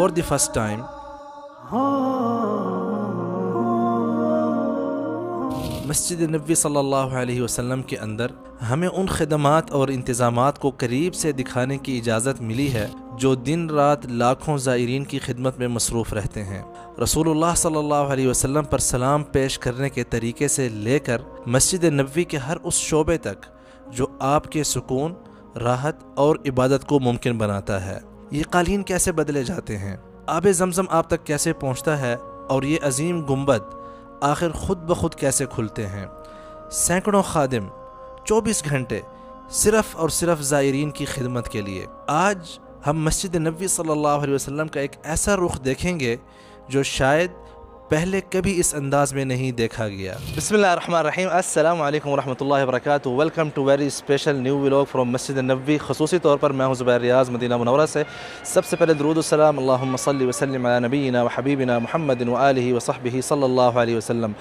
for the first time, मस्जिद नबी सल्लल्लाहु अलैहि वसल्लम के अंदर हमें उन खदमात और इंतज़ामात को करीब से दिखाने की इजाज़त मिली है जो दिन रात लाखों ज़ायरीन की खिदमत में मसरूफ़ रहते हैं। रसूलुल्लाह सल्लल्लाहु अलैहि वसल्लम पर सलाम पेश करने के तरीके से लेकर मस्जिद नबी के हर उस शोबे तक जो आपके सुकून, राहत और इबादत को मुमकिन बनाता है। ये कालीन कैसे बदले जाते हैं, आब ज़मज़म आप तक कैसे पहुँचता है और ये अजीम गुंबद आखिर खुद ब खुद कैसे खुलते हैं। सैकड़ों खादिम 24 घंटे सिर्फ़ और सिर्फ ज़ायरीन की खिदमत के लिए। आज हम मस्जिद नबी सल्लल्लाहु अलैहि वसल्लम का एक ऐसा रुख देखेंगे जो शायद पहले कभी इस अंदाज में नहीं देखा गया। बिस्मिल्लाहिर्रहमानिर्रहीम, अस्सलामु अलैकुम वरहमतुल्लाहि वबरकातुहू। Welcome to very special new vlog from Masjid Nabi. ख़ुसूसी तौर पर मैं हूँ ज़ुबैर रियाज़ मदीना मुनव्वरा से। सबसे पहले दुरूद व सलाम अल्लाहुम्मा सल्लि व सल्लिम अला नबीना व हबीबिना मुहम्मदिन व आलिहि व सहबिही सल्लल्लाहु अलैहि वसल्लम।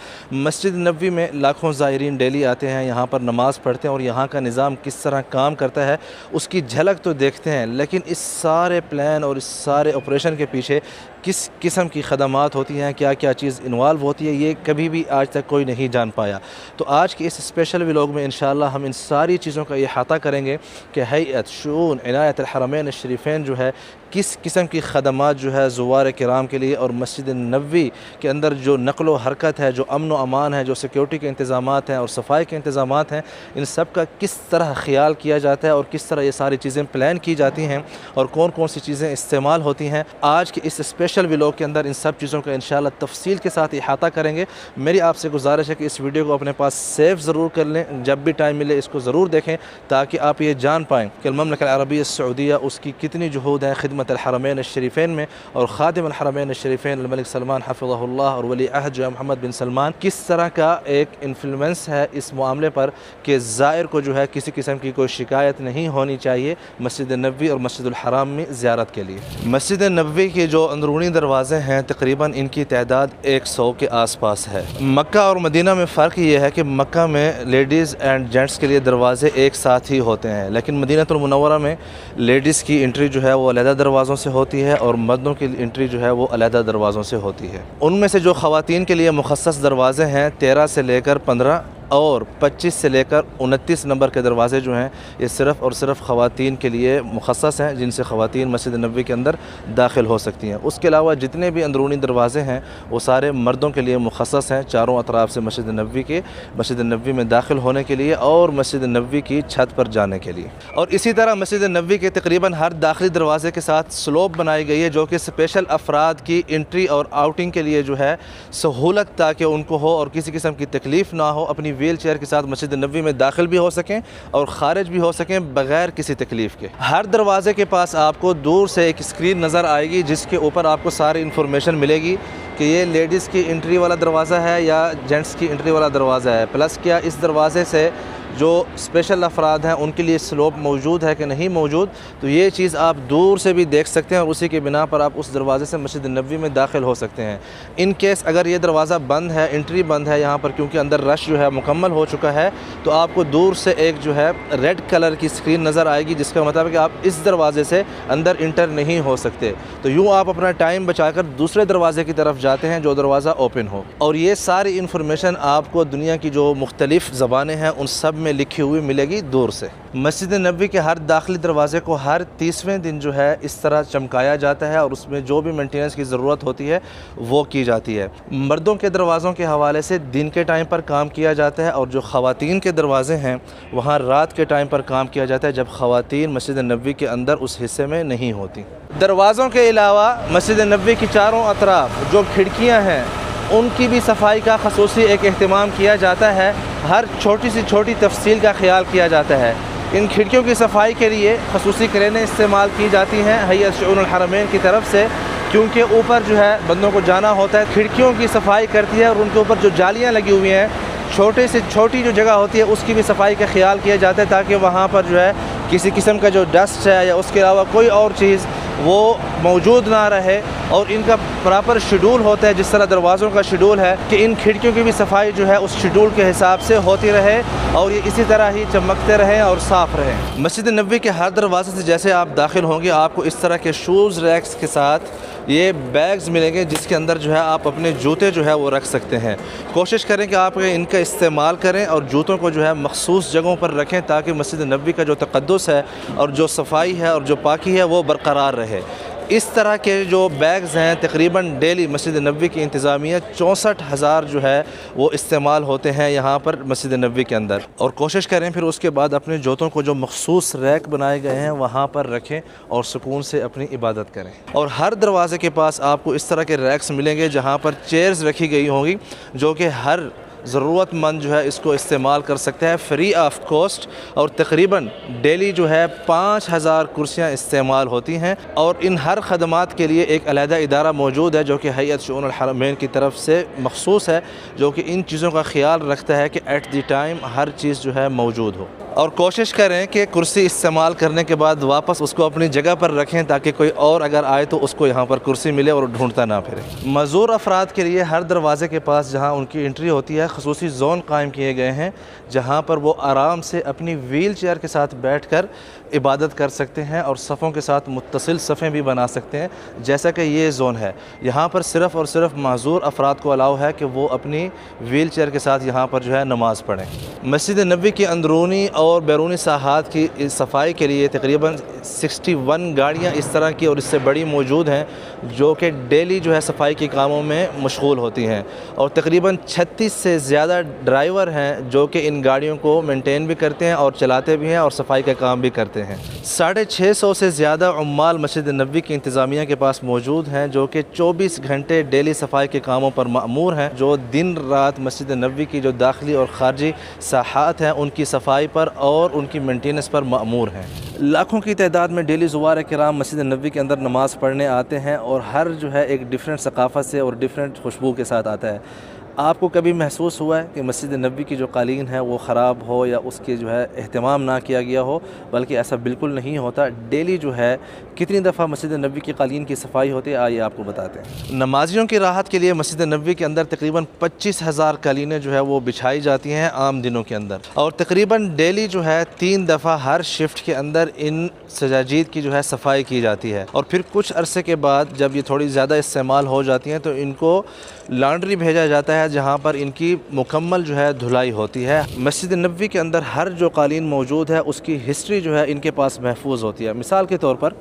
मस्जिद नबी में लाखों ज़ायरीन डेली आते हैं, यहाँ पर नमाज़ पढ़ते हैं और यहाँ का निज़ाम किस तरह काम करता है उसकी झलक तो देखते हैं, लेकिन इस सारे प्लान और इस सारे ऑपरेशन के पीछे किस किस्म की खदमात होती हैं, क्या क्या चीज़ इन्वॉल्व होती है, ये कभी भी आज तक कोई नहीं जान पाया। तो आज के इस स्पेशल व्लॉग में इंशाअल्लाह हम इन सारी चीज़ों का इहाता करेंगे कि हैयत शून इनायत अल-हरमैन शरीफैन जो है किस किस्म की खदमात जो है ज़ुवार किराम के लिए, और मस्जिद नबी के अंदर जो नक़्ल व हरकत है, जो अमन व अमान है, जो सिक्योरिटी के इंतज़ामात हैं और सफाई के इंतज़ामात हैं, इन सब का किस तरह ख्याल किया जाता है और किस तरह ये सारी चीज़ें प्लान की जाती हैं और कौन कौन सी चीज़ें इस्तेमाल होती हैं। आज के इस स्पेशल व्लॉग के अंदर इन सब चीज़ों का इंशाअल्लाह तफसील के साथ इहाता करेंगे। मेरी आपसे गुजारिश है कि इस वीडियो को अपने पास सेव ज़रूर कर लें, जब भी टाइम मिले इसको ज़रूर देखें ताकि आप ये जान पाएँ कि ममलकत अरबिया सऊदिया उसकी कितनी जुहूद है खिदमत अल-हरमैन शरीफैन में, और खादिम अल-हरमैन शरीफैन मलिक सलमान हफ़िज़हुल्लाह और वली अहद जो है मोहम्मद बिन सलमान किस तरह का एक इन्फ्लुएंस है इस मामले पर कि ज़ायर को जो है किसी किस्म की कोई शिकायत नहीं होनी चाहिए मस्जिद नबी और मस्जिदुल हराम में ज़ियारत के लिए। मस्जिद नबी के जो अंदरूनी दरवाज़े हैं तकरीबन इनकी तादाद 100 के आसपास है। मक्का और मदीना में फ़र्क ये है कि मक्का में लेडीज़ एंड जेंट्स के लिए दरवाज़े एक साथ ही होते हैं, लेकिन मदीनतुल मुनव्वरा में लेडीज़ की एंट्री जो है वो अलहदा दरवाज़ों से होती है और मर्दों की एंट्री जो है वो अलहदा दरवाज़ों से होती है। उनमें से जो ख़वातीन के लिए मुख़स्सस दरवाज़े हैं 13 से लेकर 15 और 25 से लेकर 29 नंबर के दरवाज़े जो हैं ये सिर्फ़ और सिर्फ ख़वातीन के लिए मुख़स्सस हैं, जिनसे ख़वातीन मस्जिद नबी के अंदर दाखिल हो सकती हैं। उसके अलावा जितने भी अंदरूनी दरवाज़े हैं वो सारे मर्दों के लिए मुख़स्सस हैं, चारों अतराफ़ से मस्जिद नबी में दाखिल होने के लिए और मस्जिद नबी की छत पर जाने के लिए। और इसी तरह मस्जिद नबी के तकरीबन हर दाखिली दरवाज़े के साथ स्लोप बनाई गई है जो कि स्पेशल अफराद की एंट्री और आउटिंग के लिए जो है सहूलत ताकि उनको हो और किसी किस्म की तकलीफ़ ना हो, अपनी व्हील चेयर के साथ मस्जिद नबी में दाखिल भी हो सकें और ख़ारिज भी हो सकें बग़ैर किसी तकलीफ़ के। हर दरवाज़े के पास आपको दूर से एक स्क्रीन नज़र आएगी जिसके ऊपर आपको सारी इन्फॉर्मेशन मिलेगी कि ये लेडीज़ की एंट्री वाला दरवाज़ा है या जेंट्स की एंट्री वाला दरवाज़ा है, प्लस क्या इस दरवाज़े से जो स्पेशल अफराद हैं उनके लिए स्लोप मौजूद है कि नहीं मौजूद, तो ये चीज़ आप दूर से भी देख सकते हैं और उसी के बिना पर आप उस दरवाज़े से मस्जिद नबी में दाखिल हो सकते हैं। इन केस अगर ये दरवाज़ा बंद है, एंट्री बंद है यहाँ पर क्योंकि अंदर रश जो है मुकम्मल हो चुका है, तो आपको दूर से एक जो है रेड कलर की स्क्रीन नज़र आएगी जिसका मतलब है कि आप इस दरवाज़े से अंदर इंटर नहीं हो सकते। तो यूँ आप अपना टाइम बचाकर दूसरे दरवाज़े की तरफ जाते हैं जो दरवाज़ा ओपन हो। और ये सारी इन्फॉर्मेशन आपको दुनिया की जो मुख्तलिफ़ ज़बानें हैं उन सब में लिखी हुई मिलेगी दूर से। मस्जिद नबी के हर दाखिली दरवाज़े को हर 30वें दिन जो है इस तरह चमकाया जाता है और उसमें जो भी मेंटेनेंस की ज़रूरत होती है वो की जाती है। मर्दों के दरवाज़ों के हवाले से दिन के टाइम पर काम किया जाता है और जो ख़वातीन के दरवाज़े हैं वहाँ रात के टाइम पर काम किया जाता है जब ख़वातीन मस्जिद नबी के अंदर उस हिस्से में नहीं होती। दरवाज़ों के अलावा मस्जिद नबी की चारों अतराफ जो खिड़कियाँ हैं उनकी भी सफाई का ख़ुसूसी एक अहतमाम किया जाता है, हर छोटी सी छोटी तफसील का ख्याल किया जाता है। इन खिड़कियों की सफाई के लिए ख़ुसूसी क्रेनें इस्तेमाल की जाती हैं हैयत शून अल-हरमैन की तरफ से, क्योंकि ऊपर जो है बंदों को जाना होता है, खिड़कियों की सफाई करती है और उनके ऊपर जो जालियाँ लगी हुई हैं छोटे से छोटी जो जगह होती है उसकी भी सफाई का ख्याल किया जाता है ताकि वहाँ पर जो है किसी किस्म का जो डस्ट है या उसके अलावा कोई और चीज़ वो मौजूद ना रहे। और इनका प्रॉपर शेड्यूल होता है, जिस तरह दरवाज़ों का शेड्यूल है कि इन खिड़कियों की भी सफाई जो है उस शेड्यूल के हिसाब से होती रहे और ये इसी तरह ही चमकते रहें और साफ़ रहें। मस्जिद नबवी के हर दरवाजे से जैसे आप दाखिल होंगे आपको इस तरह के शूज़ रैक्स के साथ ये बैग्स मिलेंगे, जिसके अंदर जो है आप अपने जूते जो है वो रख सकते हैं। कोशिश करें कि आप इनका इस्तेमाल करें और जूतों को जो है मखसूस जगहों पर रखें ताकि मस्जिद नबवी का जो तक़द्दुस है और जो सफाई है और जो पाकी है वो बरकरार रहे। इस तरह के जो बैग्स हैं तकरीबन डेली मस्जिद नबवी की इंतज़ामिया 64,000 जो है वो इस्तेमाल होते हैं यहाँ पर मस्जिद नबवी के अंदर। और कोशिश करें फिर उसके बाद अपने जूतों को जो मखसूस रैक बनाए गए हैं वहाँ पर रखें और सुकून से अपनी इबादत करें। और हर दरवाज़े के पास आपको इस तरह के रैक्स मिलेंगे जहाँ पर चेयर्स रखी गई होंगी जो कि हर ज़रूरतमंद जो है इसको इस्तेमाल कर सकते हैं फ्री ऑफ कॉस्ट। और तकरीबन डेली जो है 5,000 कुर्सियाँ इस्तेमाल होती हैं और इन हर खदमात के लिए एक अलहदा इदारा मौजूद है जो कि हैयत शुऊनुल हरमैन की तरफ से मखसूस है, जो कि इन चीज़ों का ख्याल रखता है कि एट द टाइम हर चीज़ जो है मौजूद हो। और कोशिश करें कि कुर्सी इस्तेमाल करने के बाद वापस उसको अपनी जगह पर रखें ताकि कोई और अगर आए तो उसको यहाँ पर कुर्सी मिले और ढूंढता ना फिरे। मज़ूर अफराद के लिए हर दरवाज़े के पास जहाँ उनकी एंट्री होती है ख़ुसूसी जोन कायम किए गए हैं जहाँ पर वो आराम से अपनी व्हील चेयर के साथ बैठ कर इबादत कर सकते हैं और सफ़ों के साथ मुत्तसिल सफ़ें भी बना सकते हैं, जैसा कि ये ज़ोन है। यहाँ पर सिर्फ़ और सिर्फ माज़ूर अफराद को अलाउ है कि वो अपनी व्हील चेयर के साथ यहाँ पर जो है नमाज़ पढ़ें। मस्जिद नबवी की अंदरूनी और बैरूनी साहात की सफाई के लिए तकरीबन 61 गाड़ियाँ इस तरह की और इससे बड़ी मौजूद हैं जो कि डेली जो है सफाई के कामों में मशगूल होती हैं। और तकरीबन 36 से ज़्यादा ड्राइवर हैं जो कि इन गाड़ियों को मेंटेन भी करते हैं और चलाते भी हैं और सफाई का काम भी करते हैं। 650 से ज़्यादा उम्माल मस्जिद नबवी की इंतज़ामिया के पास मौजूद हैं जो कि 24 घंटे डेली सफाई के कामों पर मामूर हैं, जो दिन रात मस्जिद नबवी की जो दाखिली और ख़ारजी साहात हैं उनकी सफाई पर और उनकी मेंटेनेंस पर मामूर हैं। लाखों की तादाद में डेली ज़ुवार किराम मस्जिद नबवी के अंदर नमाज़ पढ़ने आते हैं और हर जो है एक डिफरेंट सकाफ़त से और डिफरेंट खुशबू के साथ आता है। आपको कभी महसूस हुआ है कि मस्जिद नबवी की जो कालीन है वो ख़राब हो या उसके जो है एहतमाम ना किया गया हो? बल्कि ऐसा बिल्कुल नहीं होता। डेली जो है कितनी दफ़ा मस्जिद नबवी की कालीन की सफाई होती है आइए आपको बताते हैं। नमाजियों की राहत के लिए मस्जिद नबवी के अंदर तकरीबन 25,000 कालीनें जो है वो बिछाई जाती हैं आम दिनों के अंदर और तकरीबन डेली जो है 3 दफ़ा हर शिफ्ट के अंदर इन सजाजीद की जो है सफाई की जाती है। और फिर कुछ अरसे के बाद जब ये थोड़ी ज़्यादा इस्तेमाल हो जाती हैं तो इनको लॉन्ड्री भेजा जाता है जहाँ पर इनकी मुकम्मल जो है धुलाई होती है। मस्जिद नबवी के अंदर हर जो कालीन मौजूद है उसकी हिस्ट्री जो है इनके पास महफूज होती है। मिसाल के तौर पर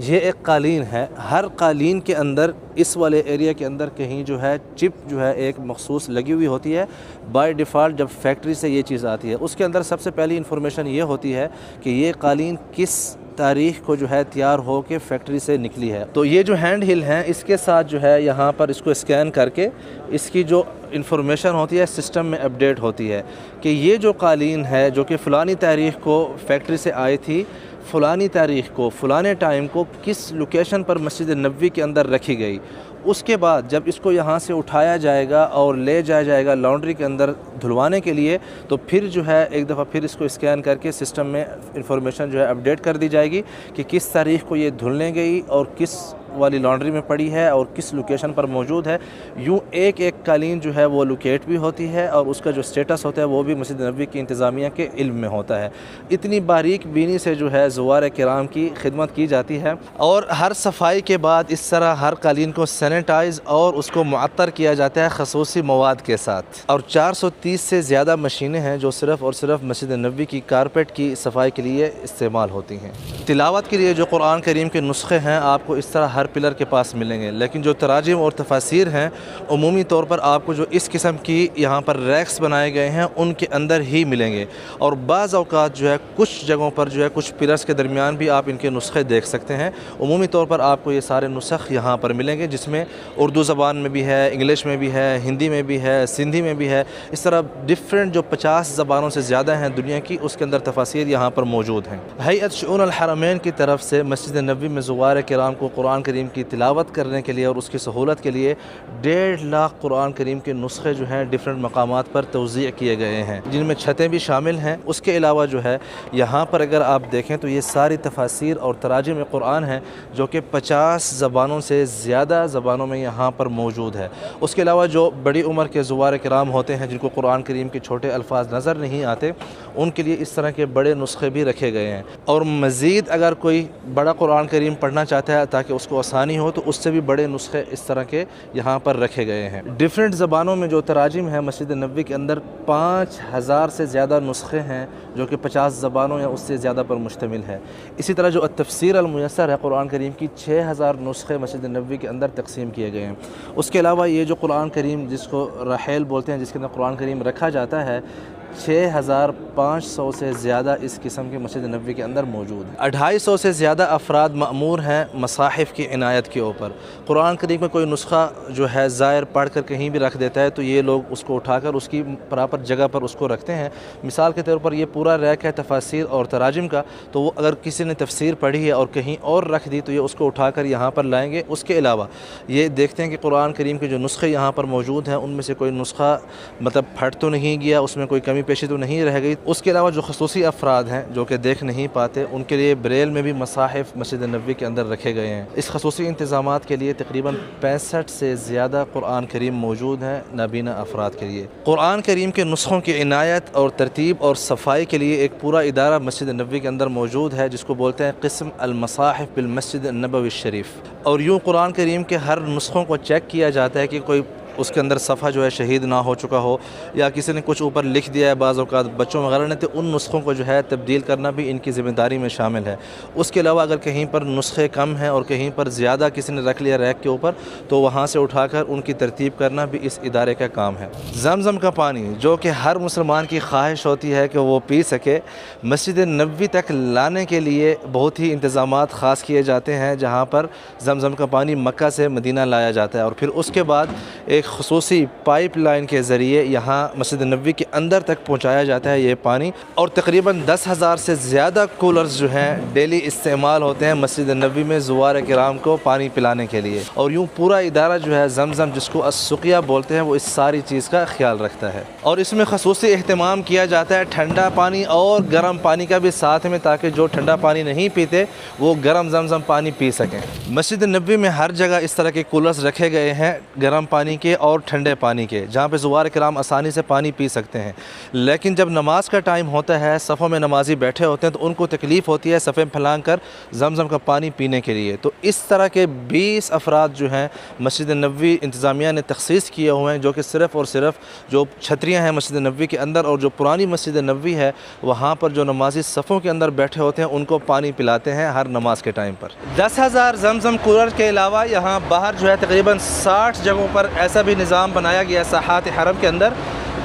ये एक कालीन है, हर कालीन के अंदर इस वाले एरिया के अंदर कहीं जो है चिप जो है एक मखसूस लगी हुई होती है। बाय डिफ़ॉल्ट जब फैक्ट्री से ये चीज़ आती है उसके अंदर सबसे पहली इन्फॉर्मेशन ये होती है कि ये कालीन किस तारीख़ को जो है तैयार हो के फैक्ट्री से निकली है। तो ये जो हैंड हिल हैं इसके साथ जो है यहाँ पर इसको स्कैन करके इसकी जो इन्फॉर्मेशन होती है सिस्टम में अपडेट होती है कि ये जो कालीन है जो कि फ़लानी तारीख़ को फैक्ट्री से आई थी, फ़लानी तारीख़ को फ़लाने टाइम को किस लोकेशन पर मस्जिद नबवी के अंदर रखी गई। उसके बाद जब इसको यहाँ से उठाया जाएगा और ले जाया जाएगा लॉन्ड्री के अंदर धुलवाने के लिए तो फिर जो है एक दफ़ा फिर इसको स्कैन करके सिस्टम में इंफॉर्मेशन जो है अपडेट कर दी जाएगी कि किस तारीख़ को ये धुलने गई और किस वाली लॉन्ड्री में पड़ी है और किस लोकेशन पर मौजूद है। यूँ एक एक कालीन जो है वो लोकेट भी होती है और उसका जो स्टेटस होता है वो भी मस्जिद नबवी की इंतज़ामिया के इल्म में होता है। इतनी बारीक बीनी से जो है ज़ुवार किराम की खिदमत की जाती है और हर सफाई के बाद इस तरह हर कालीन को सैनिटाइज़ और उसको मुअत्तर किया जाता है ख़ुसूसी मवाद के साथ। और 430 से ज़्यादा मशीनें हैं जो सिर्फ़ और सिर्फ मस्जिद नबवी की कारपेट की सफाई के लिए इस्तेमाल होती हैं। तिलावत के लिए जो कुरान करीम के नुस्खे हैं आपको इस तरह हर पिलर के पास मिलेंगे, लेकिन जो तराजिम और तफासिर हैं उमूमी तौर पर आपको जो इस किस्म की यहाँ पर रैक्स बनाए गए हैं उनके अंदर ही मिलेंगे। और बाज़ औक़ात जो है कुछ जगहों पर जो है कुछ पिलर्स के दरमियान भी आप इनके नुस्खे देख सकते हैं। उमूमी तौर पर आपको ये सारे नुस्ख यहाँ पर मिलेंगे जिसमें उर्दू ज़बान में भी है, इंग्लिश में भी है, हिंदी में भी है, सिंधी में भी है। इस तरह डिफरेंट जो 50 ज़बानों से ज़्यादा हैं दुनिया की उसके अंदर तफासिर यहाँ पर मौजूद हैं। हैयत शुऊनुल हरमैन की तरफ से मस्जिद नबवी में ज़ुवार किराम को कुरान के करीम की तिलावत करने के लिए और उसकी सहूलत के लिए 1.5 लाख कुरान करीम के नुस्खे जो हैं डिफरेंट मकामात पर तवज़ीअ किए गए हैं, जिनमें छतें भी शामिल हैं। उसके अलावा जो है यहाँ पर अगर आप देखें तो ये सारी तफासिर और तराजिम कुरान हैं जो कि 50 ज़बानों से ज़्यादा ज़बानों में यहाँ पर मौजूद है। उसके अलावा जो बड़ी उम्र के ज़ुवार किराम होते हैं जिनको कुरान करीम के छोटे अल्फाज नज़र नहीं आते, उनके लिए इस तरह के बड़े नुस्खे भी रखे गए हैं। और मज़ीद अगर कोई बड़ा कुरान करीम पढ़ना चाहता है ताकि उसको आसानी हो तो उससे भी बड़े नुस्खे इस तरह के यहाँ पर रखे गए हैं। डिफरेंट ज़बानों में जो तराजिम है मस्जिद नबवी के अंदर 5000 से ज़्यादा नुस्खे हैं जो कि 50 ज़बानों या उससे ज़्यादा पर मुश्तमिल है। इसी तरह जो तफसीर अल-मुयस्सर है कुरान करीम की 6000 नुस्खे मस्जिद नबवी के अंदर तकसीम किए गए हैं। उसके अलावा ये जो कुरान करीम जिसको रहेल बोलते हैं, जिसके अंदर कुरान करीम रखा जाता है, 6500 से ज़्यादा इस किस्म के मस्जिद नबवी के अंदर मौजूद है। 250 से ज़्यादा अफराद मामूर हैं मसाहिफ़ की इनायत के ऊपर। कुरान करीम में कोई नुस्खा जो है ज़ायर पढ़ कर कहीं भी रख देता है तो ये लोग उसको उठाकर उसकी प्रॉपर जगह पर उसको रखते हैं। मिसाल के तौर पर ये पूरा रैक है तफासिर और तराजिम का, तो वो अगर किसी ने तफसीर पढ़ी है और कहीं और रख दी तो ये उसको उठाकर यहाँ पर लाएँगे। उसके अलावा ये देखते हैं कि कुरान करीम के जो नुस्खे यहाँ पर मौजूद हैं उनमें से कोई नुस्खा मतलब फट तो नहीं गया, उसमें कोई कमी पेशी तो नहीं रह गई। उसके अलावा जो खसूसी अफराद हैं जो कि देख नहीं पाते, उनके लिए ब्रेल में भी मसाहिफ़ मस्जिद नबवी के अंदर रखे गए हैं। इस खसूसी इंतज़ामात के लिए तकरीबन 65 से ज़्यादा कुरान करीम मौजूद हैं नाबीना अफराद के लिए। कुरान करीम के नुस्खों की इनायत और तरतीब और सफाई के लिए एक पूरा इदारा मस्जिद नबवी के अंदर मौजूद है जिसको बोलते हैं क़िस्म अल-मसाहिफ़ बिल मस्जिद नबवी शरीफ। और यूँ कुरान करीम के हर नुस्खों को चेक किया जाता है कि कोई उसके अंदर सफ़ा जो है शहीद ना हो चुका हो या किसी ने कुछ ऊपर लिख दिया है बाज़ औक़ात बच्चों वगैरह ने, तो उन नुस्खों को जो है तब्दील करना भी इनकी ज़िम्मेदारी में शामिल है। उसके अलावा अगर कहीं पर नुस्खे कम हैं और कहीं पर ज़्यादा किसी ने रख लिया रैक के ऊपर तो वहाँ से उठाकर उनकी तरतीब करना भी इस इदारे का काम है। ज़मज़म का पानी जो कि हर मुसलमान की ख्वाहिश होती है कि वो पी सके, मस्जिद नबवी तक लाने के लिए बहुत ही इंतज़ामात ख़ास किए जाते हैं जहाँ पर ज़मज़म का पानी मक्का से मदीना लाया जाता है और फिर उसके बाद एक ख़ुसूसी पाइप लाइन के ज़रिए यहाँ मस्जिद नबवी के अंदर तक पहुँचाया जाता है ये पानी। और तकरीबन 10,000 से ज़्यादा कूलर्स जो हैं डेली इस्तेमाल होते हैं मस्जिद नबवी में ज़ुवार किराम को पानी पिलाने के लिए। और यूँ पूरा इदारा जो है ज़मज़म जिसको अस्सुक़िया बोलते हैं वो इस सारी चीज़ का ख्याल रखता है। और इसमें ख़ुसूसी एहतमाम किया जाता है ठंडा पानी और गर्म पानी का भी साथ में, ताकि जो ठंडा पानी नहीं पीते वो गर्म ज़मज़म पानी पी सकें। मस्जिद नबवी में हर जगह इस तरह के कूलर्स रखे गए हैं गर्म पानी के और ठंडे पानी के, जहाँ पे ज़ुवार किराम आसानी से पानी पी सकते हैं। लेकिन जब नमाज का टाइम होता है, सफ़ों में नमाजी बैठे होते हैं तो उनको तकलीफ़ होती है सफ़े फैलान कर ज़मज़म का पानी पीने के लिए। तो इस तरह के 20 अफराद जो हैं मस्जिद नबवी इंतज़ामिया ने तख़सीस किए हुए हैं जो कि सिर्फ़ और सिर्फ जो छतरियाँ हैं मस्जिद नबवी के अंदर और जो पुरानी मस्जिद नबवी है वहाँ पर जो नमाजी सफ़ों के अंदर बैठे होते हैं उनको पानी पिलाते हैं हर नमाज के टाइम पर। 10,000 ज़मज़म कूलर के अलावा यहाँ बाहर जो है तकरीबन 60 जगहों पर ऐसा भी निज़ाम बनाया गया साहात हरम के अंदर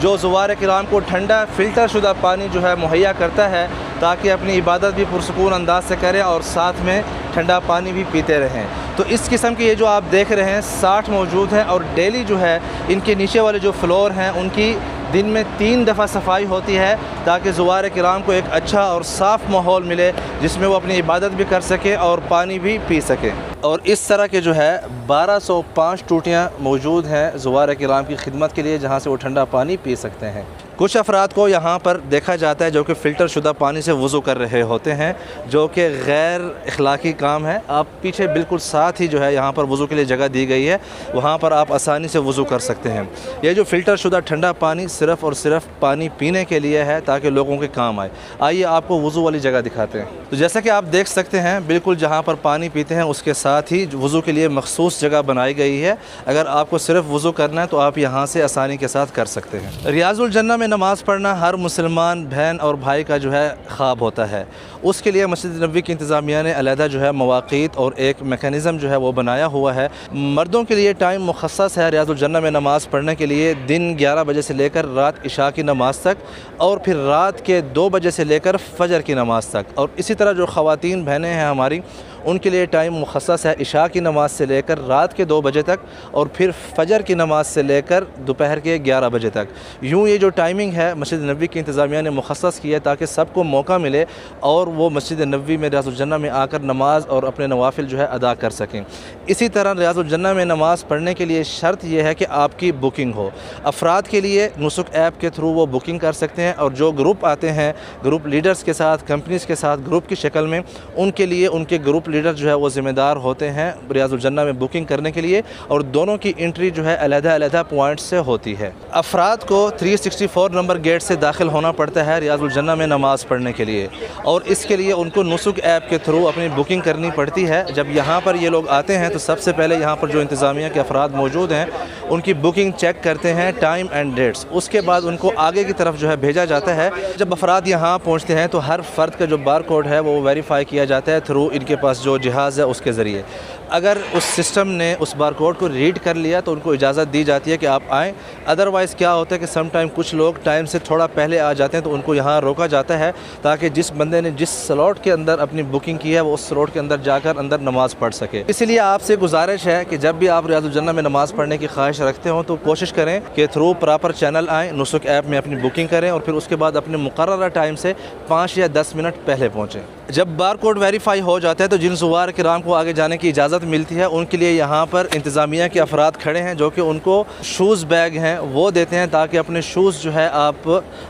जो ज़ुवार किराम को ठंडा फ़िल्टर शुदा पानी जो है मुहैया करता है ताकि अपनी इबादत भी पुरसुकून अंदाज से करें और साथ में ठंडा पानी भी पीते रहें। तो इस किस्म के ये जो आप देख रहे हैं 60 मौजूद हैं और डेली जो है इनके नीचे वाले जो फ्लोर हैं उनकी दिन में 3 दफ़ा सफाई होती है ताकि ज़ुवार किराम को एक अच्छा और साफ़ माहौल मिले जिसमें वो अपनी इबादत भी कर सके और पानी भी पी सके। और इस तरह के जो है 1205 टूटियाँ मौजूद हैं ज़ुवार किराम की खिदमत के लिए जहाँ से वो ठंडा पानी पी सकते हैं। कुछ अफराद को यहाँ पर देखा जाता है जो कि फ़िल्टर शुदा पानी से वज़ू कर रहे होते हैं जो कि गैर अखलाकी काम है। आप पीछे बिल्कुल साथ ही जो है यहाँ पर वज़ू के लिए जगह दी गई है, वहाँ पर आप आसानी से वज़ू कर सकते हैं। ये जो फ़िल्टर शुदा ठंडा पानी सिर्फ़ और सिर्फ पानी पीने के लिए है ताकि लोगों के काम आए। आइए आपको वज़ू वाली जगह दिखाते हैं। तो जैसा कि आप देख सकते हैं बिल्कुल जहाँ पर पानी पीते हैं उसके साथ ही वज़ू के लिए मखसूस जगह बनाई गई है। अगर आपको सिर्फ वज़ू करना है तो आप यहाँ से आसानी के साथ कर सकते हैं। रियाज़ुल जन्नह में नमाज़ पढ़ना हर मुसलमान बहन और भाई का जो है ख्वाब होता है। उसके लिए मस्जिद नबवी की इंतज़ामिया ने अलहदा जो है मवाक़ीत और एक मेकनिज़म जो है वो बनाया हुआ है। मर्दों के लिए टाइम मुखस्सस है रियाज़ुल जन्नह में नमाज़ पढ़ने के लिए दिन 11 बजे से लेकर रात इशा की नमाज़ तक और फिर रात के 2 बजे से लेकर फ़जर की नमाज़ तक। और इसी तरह जो ख़वातीन बहनें हैं हमारी उनके लिए टाइम मुखस्सस है इशा की नमाज़ से लेकर रात के 2 बजे तक और फिर फजर की नमाज़ से लेकर दोपहर के 11 बजे तक। यूँ ये जो टाइमिंग है मस्जिद नबवी की इंतज़ामिया ने मुखस्सस की है ताकि सबको मौका मिले और वो मस्जिद नबवी में रियाज़ुल जन्नह में आकर नमाज और अपने नवाफिल जो है अदा कर सकें। इसी तरह रियाज़ुल जन्नह में नमाज़ पढ़ने के लिए शर्त यह है कि आपकी बुकिंग हो। अफराद के लिए नुसुक ऐप के थ्रू वो बुकिंग कर सकते हैं और जो ग्रुप आते हैं ग्रुप लीडर्स के साथ, कंपनीज़ के साथ ग्रुप की शक्ल में, उनके लिए उनके ग्रुप लीडर जो है वो ज़िम्मेदार होते हैं रियाज़ुल जन्नह में बुकिंग करने के लिए और दोनों की एंट्री जो है अलग-अलग पॉइंट से होती है। अफराद को 364 नंबर गेट से दाखिल होना पड़ता है रियाज़ुल जन्नह में नमाज़ पढ़ने के लिए और इसके लिए उनको नुसुक ऐप के थ्रू अपनी बुकिंग करनी पड़ती है। जब यहाँ पर ये लोग आते हैं तो सबसे पहले यहाँ पर जो इंतज़ामिया के अफराद मौजूद हैं उनकी बुकिंग चेक करते हैं, टाइम एंड डेट्स। उसके बाद उनको आगे की तरफ जो है भेजा जाता है। जब अफराद यहाँ पहुँचते हैं तो हर फ़र्द का जो बार कोड है वो वेरीफाई किया जाता है थ्रू इनके पास जो जहाज़ है उसके ज़रिए। अगर उस सिस्टम ने उस बार कोड को रीड कर लिया तो उनको इजाज़त दी जाती है कि आप आएँ। अदरवाइज़ क्या होता है कि सम टाइम कुछ लोग टाइम से थोड़ा पहले आ जाते हैं तो उनको यहाँ रोका जाता है ताकि जिस बंदे ने जिस स्लॉट के अंदर अपनी बुकिंग की है वो उस स्लॉट के अंदर जाकर अंदर नमाज़ पढ़ सके। इसलिए आपसे गुजारिश है कि जब भी आप रियाज़ुल जन्नह में नमाज़ पढ़ने की ख्वाहिश रखते हो तो कोशिश करें कि थ्रू प्रॉपर चैनल आएँ, नुसुक ऐप में अपनी बुकिंग करें और फिर उसके बाद अपने मुकर्ररा टाइम से 5 या 10 मिनट पहले पहुँचें। जब बार कोड वेरीफाई हो जाता है तो जिन ज़ुवार किराम को आगे जाने की इजाज़त मिलती है उनके लिए यहाँ पर इंतज़ामिया के अफराद खड़े हैं जो कि उनको शूज़ बैग हैं वो देते हैं ताकि अपने शूज़ जो है आप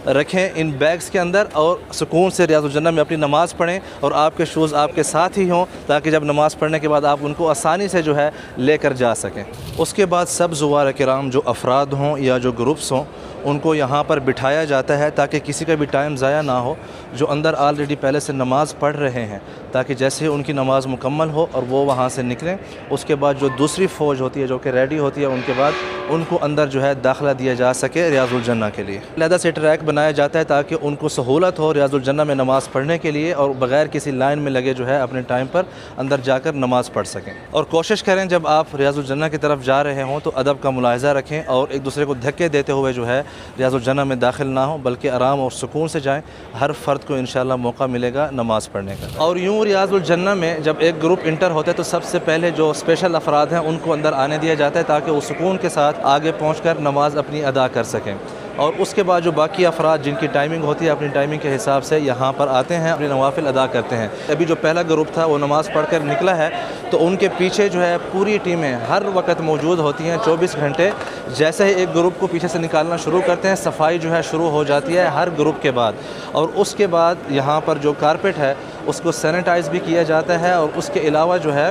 रखें इन बैग्स के अंदर और सुकून से रियाज़ुल जन्नह में अपनी नमाज़ पढ़ें और आपके शूज़ आपके साथ ही हों ताकि जब नमाज़ पढ़ने के बाद आप उनको आसानी से जो है लेकर जा सकें। उसके बाद सब ज़ुवार किराम जो अफराद हों या जो ग्रुप्स हों उनको यहाँ पर बिठाया जाता है ताकि किसी का भी टाइम ज़ाया ना हो जो अंदर ऑलरेडी पहले से नमाज़ पढ़ रहे हैं, ताकि जैसे ही उनकी नमाज़ मुकम्मल हो और वो वहाँ से निकलें उसके बाद जो दूसरी फ़ौज होती है जो कि रेडी होती है उनके बाद उनको अंदर जो है दाखिला दिया जा सके रियाज़ुल जन्नह के लिए। अलहदा से ट्रैक बनाया जाता है ताकि उनको सहूलत हो रियाज़ुल जन्नह में नमाज़ पढ़ने के लिए और बग़ैर किसी लाइन में लगे जो है अपने टाइम पर अंदर जाकर नमाज़ पढ़ सकें। और कोशिश करें जब आप रियाज़ुल जन्नह की तरफ जा रहे हों तो अदब का मुलाहिज़ा रखें और एक दूसरे को धक्के देते हुए जो है रियाज़ुल जन्नह में दाखिल ना हो बल्कि आराम और सुकून से जाएँ। हर फ़र्द को इंशाअल्लाह मौका मिलेगा नमाज़ पढ़ने का। और यूँ रियाज़ुल जन्नह में जब एक ग्रुप इंटर होता है तो सबसे पहले जो स्पेशल अफराद हैं उनको अंदर आने दिया जाता है ताकि वो सुकून के साथ आगे पहुँचकर नमाज़ अपनी अदा कर सकें। और उसके बाद जो बाकी अफराद जिनकी टाइमिंग होती है अपनी टाइमिंग के हिसाब से यहाँ पर आते हैं, अपने नवाफिल अदा करते हैं। अभी जो पहला ग्रुप था वो नमाज़ पढ़कर निकला है तो उनके पीछे जो है पूरी टीमें हर वक्त मौजूद होती हैं 24 घंटे। जैसे ही एक ग्रुप को पीछे से निकालना शुरू करते हैं सफाई जो है शुरू हो जाती है हर ग्रुप के बाद। और उसके बाद यहाँ पर जो कारपेट है उसको सैनिटाइज़ भी किया जाता है और उसके अलावा जो है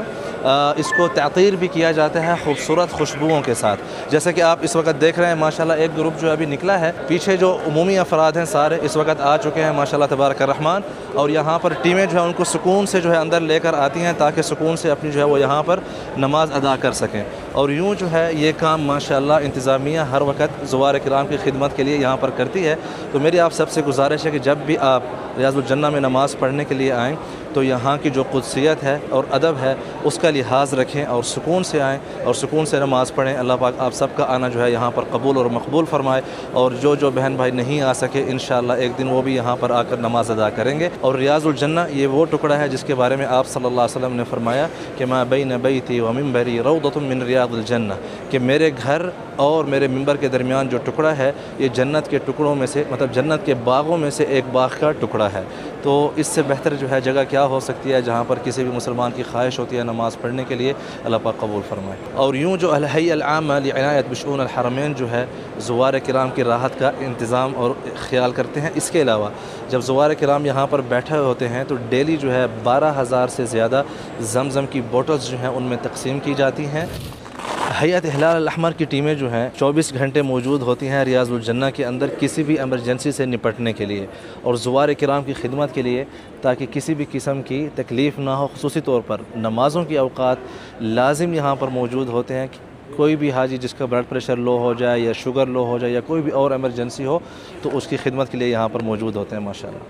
इसको तातीर भी किया जाता है खूबसूरत खुशबुओं के साथ। जैसे कि आप इस वक्त देख रहे हैं माशाल्लाह एक ग्रुप जो अभी निकला है, पीछे जो उमूमी अफराद हैं सारे इस वक्त आ चुके हैं माशाल्लाह तबारक रहमान। और यहाँ पर टीमें जो है उनको सुकून से जो है अंदर लेकर आती हैं ताकि सुकून से अपनी जो है वो यहाँ पर नमाज अदा कर सकें। और यूँ जो है ये काम माशाल्लाह इंतज़ामिया हर वक्त ज़ुवार किराम की खिदमत के लिए यहाँ पर करती है। तो मेरी आप सबसे गुजारिश है कि जब भी आप रियाज़ुल जन्नह में नमाज़ पढ़ने के लिए आएँ तो यहाँ की जो क़ुदसियत है और अदब है उसका लिहाज रखें और सुकून से आएँ और सुकून से नमाज़ पढ़ें। अल्लाह पाक आप सबका आना जो है यहाँ पर कबूल और मकबूल फ़रमाए। और जो बहन भाई नहीं आ सके इंशाअल्लाह एक दिन वो भी यहाँ पर आकर नमाज़ अदा करेंगे। और रियाज़ुल जन्नह ये वो टुकड़ा है जिसके बारे में आप सल्लल्लाहु अलैहि वसल्लम ने फरमाया कि मा बैन बैती व मिंबरी रौदतुम मिन रियादिल जन्नह, कि मेरे घर और मेरे मिंबर के दरमियान जो टुकड़ा है ये जन्नत के टुकड़ों में से मतलब जन्नत के बागों में से एक बाग का टुकड़ा है। तो इससे बेहतर जो है जगह क्या हो सकती है जहाँ पर किसी भी मुसलमान की ख्वाहिश होती है नमाज़ पढ़ने के लिए। अल्लाह पाक कबूल फरमाए। और यूँ जो अल-हैय अल-आम्मा लिइनायत बिशऊन अल-हरमैन जो है ज़ुवार किराम की राहत का इंतज़ाम और ख्याल करते हैं। इसके अलावा जब ज़ुवार किराम यहाँ पर बैठे होते हैं तो डेली जो है 12,000 से ज़्यादा ज़मज़म की बोटल्स जो हैं उनमें तकसीम की जाती हैं। हयत हिलाल अल-अहमर की टीमें जो हैं 24 घंटे मौजूद होती हैं रियाज़ुल जन्नह के अंदर किसी भी एमरजेंसी से निपटने के लिए और ज़ुवार किराम की खिदमत के लिए, ताकि किसी भी किस्म की तकलीफ़ ना हो। ख़ुसूसी तौर पर नमाज़ों की अवकात लाजिम यहाँ पर मौजूद होते हैं। कोई भी हाजी जिसका ब्लड प्रेशर लो हो जाए या शुगर लो हो जाए या कोई भी और एमरजेंसी हो तो उसकी खिदमत के लिए यहाँ पर मौजूद होते हैं माशाअल्लाह।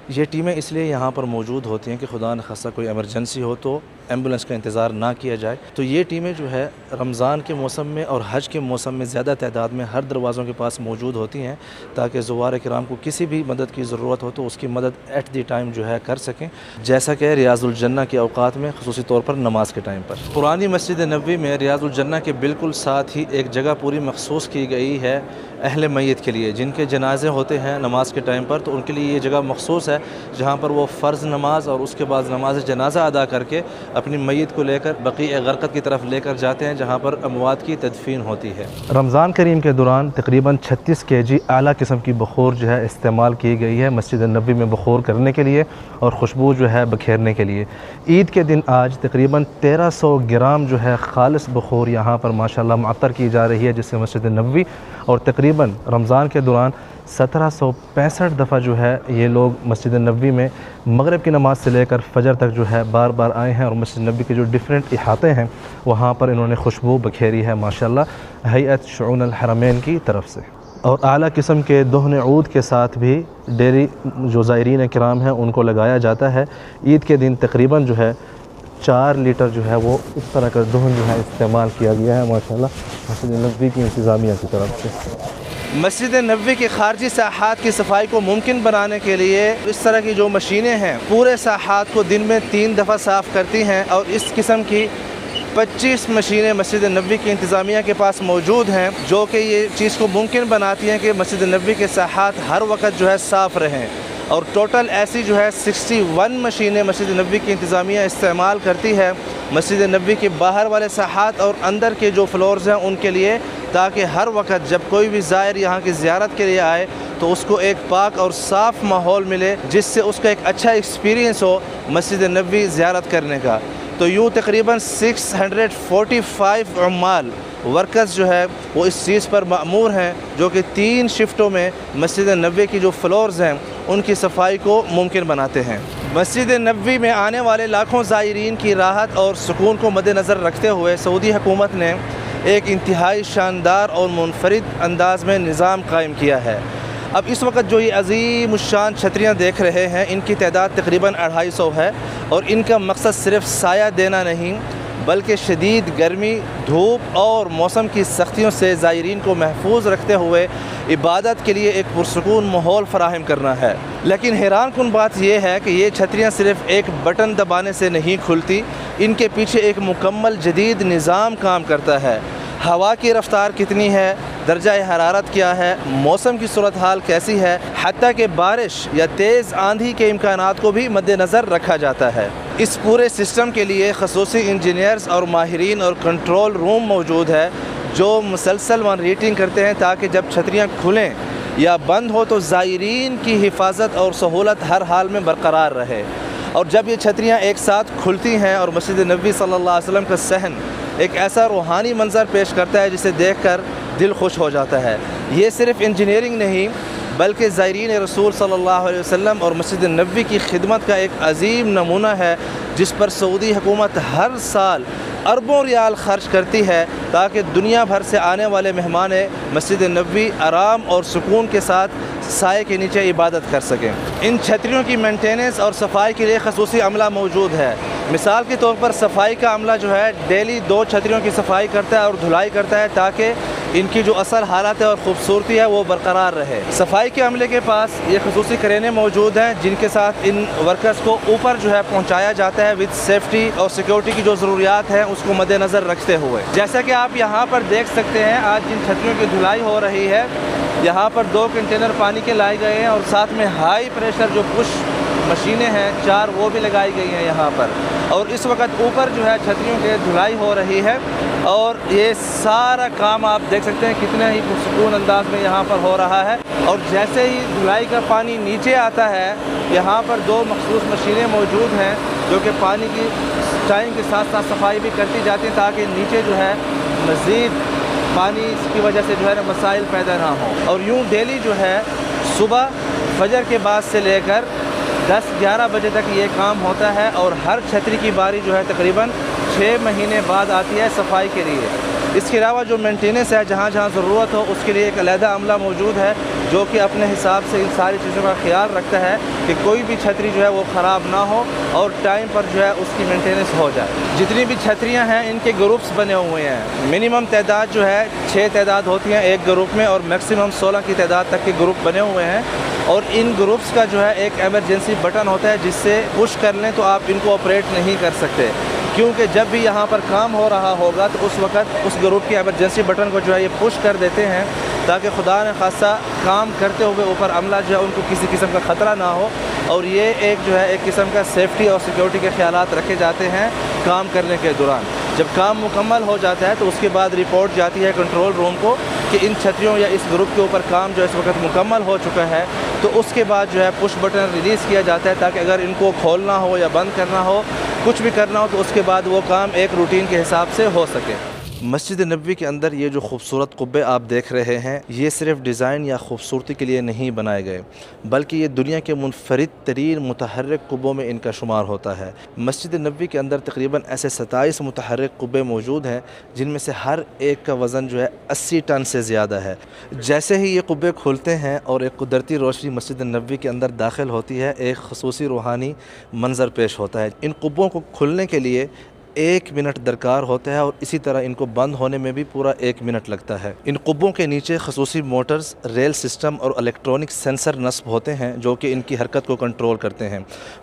ये टीमें इसलिए यहाँ पर मौजूद होती हैं कि खुदा न खास्ता कोई इमरजेंसी हो तो एम्बुलेंस का इंतज़ार ना किया जाए। तो ये टीमें जो है रमज़ान के मौसम में और हज के मौसम में ज़्यादा तादाद में हर दरवाज़ों के पास मौजूद होती हैं, ताकि ज़ुवार किराम को किसी भी मदद की ज़रूरत हो तो उसकी मदद एट दी टाइम जो है कर सकें, जैसा कि रियाज़ुल जन्ना के औकात में ख़ुसूसी तौर पर नमाज के टाइम पर। पुरानी मस्जिद नबवी में रियाज़ुल जन्ना के बिल्कुल साथ ही एक जगह पूरी मखसूस की गई है अहले मैयत के लिए, जिनके जनाजे होते हैं नमाज के टाइम पर, तो उनके लिए ये जगह मखसूस है जहाँ पर वो फ़र्ज़ नमाज और उसके बाद नमाज जनाजा अदा करके अपनी मैयत को लेकर बक़ीए ग़रक़त की तरफ लेकर जाते हैं, जहाँ पर अमवात की तदफ़ीन होती है। रमज़ान करीम के दौरान तकरीबन 36 kg आला किस्म की बखूर जो है इस्तेमाल की गई है मस्जिद नबवी में बखूर करने के लिए और खुशबू जो है बखेरने के लिए। ईद के दिन आज तकरीबन 1300 ग्राम जो है ख़ालिस बखूर यहाँ पर माशाअल्लाह मुअत्तर की जा रही है, जिससे मस्जिद नबवी और तकरीबन रमज़ान के दौरान 1765 दफ़ा जो है ये लोग मस्जिद नबवी में मगरिब की नमाज़ से लेकर फ़जर तक जो है बार बार आए हैं और मस्जिद नबवी के जो डिफरेंट इहाते हैं वहाँ पर इन्होंने खुशबू बखेरी है माशाअल्लाह हैयत शुऊन अल हरमैन की तरफ से। और आला किस्म के दोहन ऊद के साथ भी डेरी जो ज़ायरीन किराम हैं उनको लगाया जाता है। ईद के दिन तकरीबन जो है 4 लीटर जो है वो इस तरह का दोहन जो है इस्तेमाल किया गया है माशाअल्लाह मस्जिद नबवी की इंतज़ामिया की तरफ से। मस्जिद नबवी के खारजी साहात की सफाई को मुमकिन बनाने के लिए इस तरह की जो मशीनें हैं पूरे साहात को दिन में 3 दफ़ा साफ़ करती हैं, और इस किस्म की 25 मशीनें मस्जिद नबवी की इंतज़ामिया के पास मौजूद हैं, जो कि ये चीज़ को मुमकिन बनाती हैं कि मस्जिद नबवी के साहात हर वक्त जो है साफ़ रहें। और टोटल ऐसी जो है 61 मशीनें मस्जिद नबवी की इंतज़ामिया इस्तेमाल करती है मस्जिद नबवी के बाहर वाले साहात और अंदर के जो फ्लोर्स हैं उनके लिए, ताकि हर वक्त जब कोई भी ज़ायर यहाँ की ज़ियारत के लिए आए तो उसको एक पाक और साफ़ माहौल मिले, जिससे उसका एक अच्छा एक्सपीरियंस हो मस्जिद नबवी ज़ियारत करने का। तो यूँ तकरीबन 645 उम्माल वर्कर्स जो है वो इस चीज़ पर मामूर हैं, जो कि 3 शिफ्टों में मस्जिद नबवी की जो फ्लोर्स हैं उनकी सफाई को मुमकिन बनाते हैं। मस्जिद नबवी में आने वाले लाखों ज़ायरीन की राहत और सुकून को मद्देनज़र रखते हुए सऊदी हुकूमत ने एक इंतहाई शानदार और मुनफरिद अंदाज में निज़ाम कायम किया है। अब इस वक्त जो ये अज़ीम शान छतरियाँ देख रहे हैं इनकी तादाद तकरीबन 250 है, और इनका मकसद सिर्फ साया देना नहीं बल्कि शदीद गर्मी, धूप और मौसम की सख्तियों से ज़ायरीन को महफूज रखते हुए इबादत के लिए एक पुरसुकून माहौल फ़राहम करना है। लेकिन हैरान कुन बात यह है कि ये छतरियाँ सिर्फ़ एक बटन दबाने से नहीं खुलती, इनके पीछे एक मुकम्मल जदीद निज़ाम काम करता है। हवा की रफ़्तार कितनी है, दर्जा हरारत क्या है, मौसम की सूरत हाल कैसी है, हत्ता कि बारिश या तेज़ आंधी के इम्कानात को भी मद्देनज़र रखा जाता है। इस पूरे सिस्टम के लिए ख़ुसूसी इंजीनियर्स और माहिरीन और कंट्रोल रूम मौजूद है, जो मुसलसल मॉनिटरिंग करते हैं ताकि जब छतरियाँ खुलें या बंद हो तो ज़ायरीन की हिफाजत और सहूलत हर हाल में बरकरार रहे। और जब ये छतरियाँ एक साथ खुलती हैं और मस्जिद नबवी सल्लल्लाहु अलैहि वसल्लम का सहन एक ऐसा रूहानी मंज़र पेश करता है जिसे देखकर दिल खुश हो जाता है। ये सिर्फ़ इंजीनियरिंग नहीं बल्कि ज़ायरीन रसूल सल्लल्लाहु अलैहि वसल्लम और मस्जिद नबवी की खिदमत का एक अजीम नमूना है, जिस पर सऊदी हुकूमत हर साल अरबों रियाल खर्च करती है ताकि दुनिया भर से आने वाले मेहमान मस्जिद नबवी आराम और सुकून के साथ साए के नीचे इबादत कर सकें। इन छतरियों की मेंटेनेंस और सफाई के लिए खसूसी अमला मौजूद है। मिसाल के तौर पर सफाई का अमला जो है डेली 2 छतरियों की सफाई करता है और धुलाई करता है ताकि इनकी जो असल हालत है और ख़ूबसूरती है वो बरकरार रहे। सफाई के अमले के पास ये खसूसी क्रेनें मौजूद हैं जिनके साथ इन वर्कर्स को ऊपर जो है पहुँचाया जाता है विद सेफ्टी और सिक्योरिटी की जो ज़रूरियात हैं उसको मद्देनज़र रखते हुए। जैसा कि आप यहाँ पर देख सकते हैं आज जिन छतरियों की धुलाई हो रही है, यहाँ पर 2 कंटेनर पानी के लाए गए हैं और साथ में हाई प्रेशर जो पुश मशीनें हैं 4 वो भी लगाई गई हैं यहाँ पर। और इस वक्त ऊपर जो है छतरियों की धुलाई हो रही है और ये सारा काम आप देख सकते हैं कितने ही पुरसुकून अंदाज में यहाँ पर हो रहा है। और जैसे ही धुलाई का पानी नीचे आता है यहाँ पर 2 मखसूस मशीनें मौजूद हैं जो कि पानी की टाइम के साथ साथ सफाई भी करती जाती हैं ताकि नीचे जो है मज़ीद पानी की वजह से जो है मसाइल पैदा ना हो। और यूँ डेली जो है सुबह फजर के बाद से लेकर 10-11 बजे तक ये काम होता है और हर छतरी की बारी जो है तकरीबन 6 महीने बाद आती है सफाई के लिए। इसके अलावा जो मेंटेनेंस है जहाँ जहाँ ज़रूरत हो उसके लिए एक अलहदा अमला मौजूद है जो कि अपने हिसाब से इन सारी चीज़ों का ख्याल रखता है कि कोई भी छतरी जो है वो ख़राब ना हो और टाइम पर जो है उसकी मेंटेनेंस हो जाए। जितनी भी छतरियाँ हैं इनके ग्रुप्स बने हुए हैं। मिनिमम तादाद जो है 6 तादाद होती हैं एक ग्रुप में और मैक्सिमम 16 की तादाद तक के ग्रुप बने हुए हैं। और इन ग्रुप्स का जो है एक एमरजेंसी बटन होता है जिससे पुश कर लें तो आप इनको ऑपरेट नहीं कर सकते, क्योंकि जब भी यहाँ पर काम हो रहा होगा तो उस वक़्त उस ग्रुप की एमरजेंसी बटन को जो है ये पुश कर देते हैं ताकि खुदा न खासा काम करते हुए ऊपर अमला जो है उनको किसी किस्म का ख़तरा ना हो। और ये एक जो है एक किस्म का सेफ्टी और सिक्योरिटी के ख्यालात रखे जाते हैं काम करने के दौरान। जब काम मुकम्मल हो जाता है तो उसके बाद रिपोर्ट जाती है कंट्रोल रूम को कि इन छतरियों या इस ग्रुप के ऊपर काम जो इस वक्त मुकम्मल हो चुका है। तो उसके बाद जो है पुश बटन रिलीज़ किया जाता है ताकि अगर इनको खोलना हो या बंद करना हो, कुछ भी करना हो, तो उसके बाद वो काम एक रूटीन के हिसाब से हो सके। मस्जिद नबवी के अंदर ये जो खूबसूरत कुब्बे आप देख रहे हैं ये सिर्फ डिज़ाइन या खूबसूरती के लिए नहीं बनाए गए, बल्कि ये दुनिया के मुनफरिद तरीन मुतहर्रिक कुब्बों में इनका शुमार होता है। मस्जिद नबवी के अंदर तकरीबन ऐसे 27 मुतहर्रिक कुब्बे मौजूद हैं जिनमें से हर एक का वज़न जो है 80 टन से ज़्यादा है। जैसे ही ये कुब्बे खुलते हैं और एक कुदरती रोशनी मस्जिद नबवी के अंदर दाखिल होती है, एक खसूसी रूहानी मंज़र पेश होता है। इन कुब्बों को खुलने के लिए 1 मिनट दरकार होता है और इसी तरह इनको बंद होने में भी पूरा 1 मिनट लगता है। इन कुब्बों के नीचे खसूसी मोटर्स, रेल सिस्टम और इलेक्ट्रॉनिक सेंसर नस्ब होते हैं जो कि इनकी हरकत को कंट्रोल करते हैं।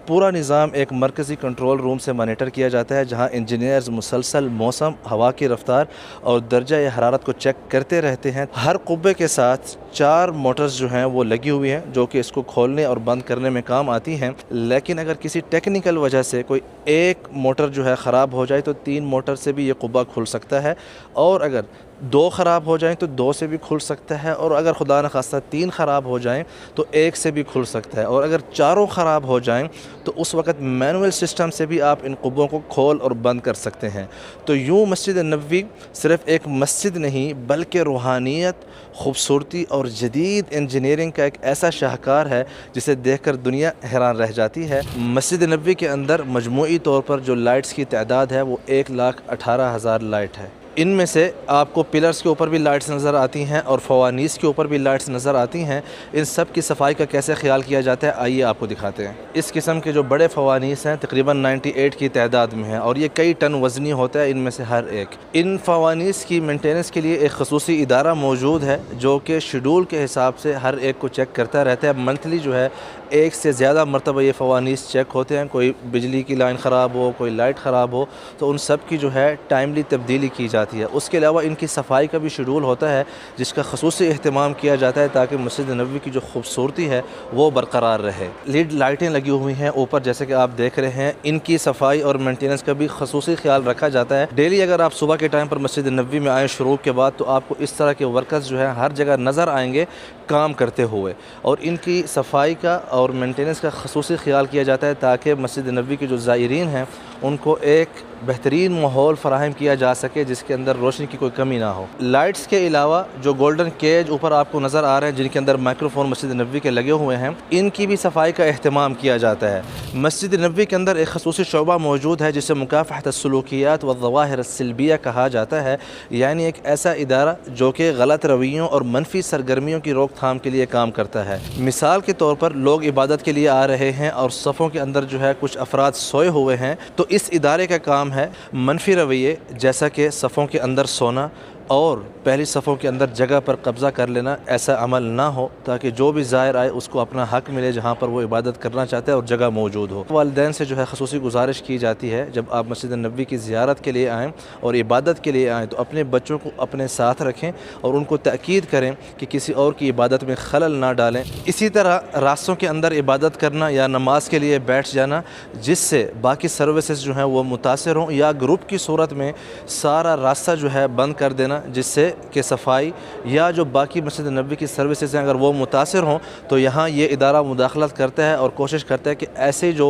पूरा निज़ाम एक मरकज़ी कंट्रोल रूम से मॉनिटर किया जाता है जहां इंजीनियर्स मुसलसल मौसम, हवा की रफ्तार और दर्जा हरारत को चेक करते रहते हैं। हर कुब्बे के साथ 4 मोटर्स जो हैं वो लगी हुई हैं जो कि इसको खोलने और बंद करने में काम आती हैं। लेकिन अगर किसी टेक्निकल वजह से कोई एक मोटर जो है ख़राब हो जाए तो 3 मोटर से भी ये कुब्बा खुल सकता है, और अगर 2 ख़राब हो जाएं तो 2 से भी खुल सकता है, और अगर खुदा न खास्ता 3 ख़राब हो जाएं तो 1 से भी खुल सकता है, और अगर चारों ख़राब हो जाएं तो उस वक़्त मैनुअल सिस्टम से भी आप इन कुब्बों को खोल और बंद कर सकते हैं। तो यूँ मस्जिद नबवी सिर्फ़ एक मस्जिद नहीं बल्कि रूहानियत, खूबसूरती और जदीद इंजीनियरिंग का एक ऐसा शाहकार है जिसे देखकर दुनिया हैरान रह जाती है। मस्जिद नबवी के अंदर मजमूई तौर पर जो लाइट्स की तादाद है वो 1,18,000 लाइट है। इनमें से आपको पिलर्स के ऊपर भी लाइट्स नज़र आती हैं और फवानीस के ऊपर भी लाइट्स नज़र आती हैं। इन सब की सफाई का कैसे ख्याल किया जाता है आइए आपको दिखाते हैं। इस किस्म के जो बड़े फवानीस हैं तकरीबन 98 की तादाद में हैं और ये कई टन वज़नी होता है इनमें से हर एक। इन फवानीस की मेंटेनेंस के लिए एक खसूसी इदारा मौजूद है जो कि शेड्यूल के हिसाब से हर एक को चेक करता रहता है। मंथली जो है 1 से ज़्यादा मरतबा ये फवानीस चेक होते हैं। कोई बिजली की लाइन ख़राब हो, कोई लाइट ख़राब हो तो उन सब की जो है टाइमली तब्दीली की जाती है। उसके अलावा इनकी सफाई का भी शेड्यूल होता है जिसका खसूसी एहतमाम किया जाता है ताकि मस्जिद नबवी की जो खूबसूरती है वो बरकरार रहे। लीड लाइटें लगी हुई हैं ऊपर जैसे कि आप देख रहे हैं, इनकी सफाई और मेंटेनेंस का भी खसूसी ख्याल रखा जाता है। डेली अगर आप सुबह के टाइम पर मस्जिद नबवी में आएँ शुरू के बाद तो आपको इस तरह के वर्कर्स जो है हर जगह नज़र आएंगे काम करते हुए, और इनकी सफाई का और मेंटेनेंस का खसूसी ख्याल किया जाता है ताकि मस्जिद नबवी के जो ज़ायरीन हैं उनको एक बेहतरीन माहौल फ़राहम किया जा सके जिसके अंदर रोशनी की कोई कमी ना हो। लाइट्स के अलावा जो गोल्डन केज ऊपर आपको नज़र आ रहे हैं जिनके अंदर माइक्रोफोन मस्जिद नबवी के लगे हुए हैं, इनकी भी सफाई का अहतमाम किया जाता है। मस्जिद नबवी के अंदर एक खसूसी शोबा मौजूद है जिसे मुकाफ़हत अस्सुलूकियात व ज़वाहिर अस्सल्बिया कहा जाता है, यानी एक ऐसा इदारा जो कि गलत रवैयों और मनफी सरगर्मियों की रोकथाम के लिए काम करता है। मिसाल के तौर पर लोग इबादत के लिए आ रहे हैं और सफ़ों के अंदर जो है कुछ अफराद सोए हुए हैं, तो इस इदारे का काम है मनफी रवैये जैसा कि सफ़ों के अंदर सोना और पहली सफ़ों के अंदर जगह पर कब्ज़ा कर लेना, ऐसा अमल ना हो ताकि जो भी ज़ायर आए उसको अपना हक़ मिले जहाँ पर वो इबादत करना चाहते हैं और जगह मौजूद हो। वालिदैन से जो है खसूसी गुजारिश की जाती है जब आप मस्जिद नबवी की ज़ियारत के लिए आएँ और इबादत के लिए आएँ तो अपने बच्चों को अपने साथ रखें और उनको ताकीद करें कि किसी और की इबादत में खलल ना डालें। इसी तरह रास्तों के अंदर इबादत करना या नमाज के लिए बैठ जाना जिससे बाकी सर्विसेज जो हैं वो मुतासर हों, या ग्रुप की सूरत में सारा रास्ता जो है बंद कर देना जिससे कि सफाई या जो बाकी मस्जिद नबवी की सर्विसेज हैं अगर वो मुतासर हों तो यहाँ ये इदारा मुदाखलत करता है और कोशिश करता है कि ऐसे जो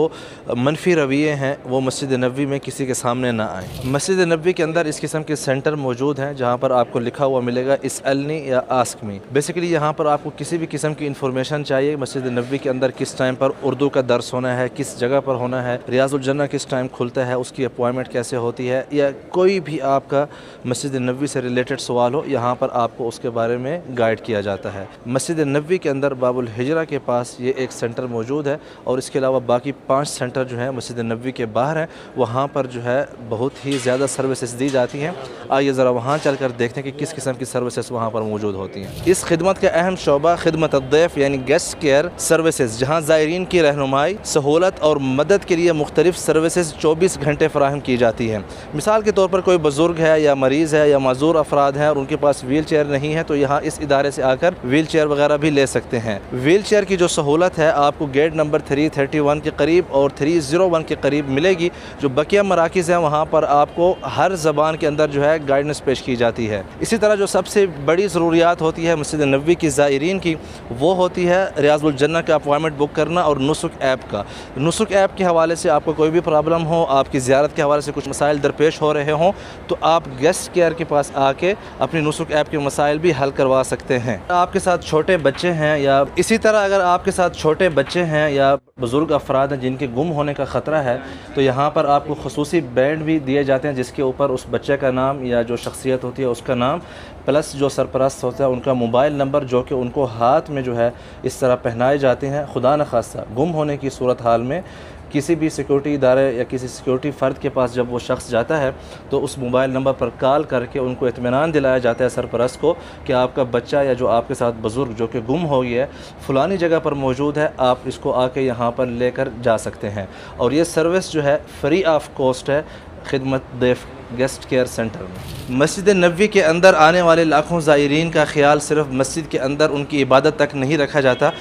मनफी रवैये हैं वो मस्जिद नबवी में किसी के सामने ना आए। मस्जिद नबवी के अंदर इस किस्म के सेंटर मौजूद हैं जहाँ पर आपको लिखा हुआ मिलेगा इसअलनी या आस्क मी। बेसिकली यहाँ पर आपको किसी भी किस्म की इन्फॉर्मेशन चाहिए, मस्जिद नबवी के अंदर किस टाइम पर उर्दू का दर्स होना है, किस जगह पर होना है, रियाजुल जन्नह किस टाइम खुलता है, उसकी अपॉइंटमेंट कैसे होती है, या कोई भी आपका मस्जिद नबवी से रिलेटेड सवाल हो, यहाँ पर आपको उसके बारे में गाइड किया जाता है। मस्जिद नबवी के अंदर बाबुल हिजरा के पास ये एक सेंटर मौजूद है और इसके अलावा बाकी 5 सेंटर जो हैं मस्जिद नबवी के बाहर हैं, वहाँ पर जो है बहुत ही ज़्यादा सर्विसेज दी जाती हैं। आइए ज़रा वहाँ चल कर देखते हैं कि किस किस्म की सर्विसेज वहाँ पर मौजूद होती हैं। इस खिदमत का अहम शोबा खिदमत अद्दैफ़ यानी गेस्ट केयर सर्विसेज, जहाँ ज़ायरीन की रहनुमाई, सहूलत और मदद के लिए मुख्तलिफ सर्विसेज 24 घंटे फराहम की जाती हैं। मिसाल के तौर पर कोई बुज़ुर्ग है या मरीज़ है या माजूर अफराद हैं और उनके पास व्हील चेयर नहीं है, तो यहाँ इस इदारे से आकर व्हील चेयर वगैरह भी ले सकते हैं। व्हील चेयर की जो सहूलत है आपको गेट नंबर 331 के करीब और 301 के करीब मिलेगी। जो बकिया मराकिज़ हैं वहाँ पर आपको हर ज़बान के अंदर जो है गाइडेंस पेश की जाती है। इसी तरह जो सबसे बड़ी ज़रूरियात होती है मस्जिद नबवी की ज़ायरीन की, वो होती है रियाज़ुल जन्नह का अपॉइंटमेंट बुक करना और नुसुक ऐप का। नुसुक ऐप के हवाले से आपको कोई भी प्रॉब्लम हो, आपकी ज़ियारत के हवाले से कुछ मसाइल दरपेश हो रहे हों, तो आप गेस्ट केयर के पास आके अपनी नुसुक ऐप के मसाइल भी हल करवा सकते हैं। आपके साथ छोटे बच्चे हैं या इसी तरह अगर आपके साथ छोटे बच्चे हैं या बुज़ुर्ग अफराद हैं जिनके गुम होने का ख़तरा है, तो यहाँ पर आपको ख़ुसूसी बैंड भी दिए जाते हैं जिसके ऊपर उस बच्चे का नाम या जो शख्सियत होती है उसका नाम प्लस जो सरपरस्त होता है उनका मोबाइल नंबर, जो कि उनको हाथ में जो है इस तरह पहनाए जाते हैं। खुदा न खास्ता गुम होने की सूरत हाल में किसी भी सिक्योरिटी इदारे या किसी सिक्योरिटी फ़र्द के पास जब वो शख्स जाता है तो उस मोबाइल नंबर पर कॉल करके उनको इत्मीनान दिलाया जाता है सरपरस्त को कि आपका बच्चा या जो आपके साथ बुज़ुर्ग जो कि गुम हो गया है फ़लानी जगह पर मौजूद है, आप इसको आके यहाँ पर लेकर जा सकते हैं। और ये सर्विस जो है फ्री ऑफ कॉस्ट है खिदमत दैफ़ गेस्ट केयर सेंटर में। मस्जिद नबवी के अंदर आने वाले लाखों ज़ायरीन का ख्याल सिर्फ मस्जिद के अंदर उनकी इबादत तक नहीं रखा जाता,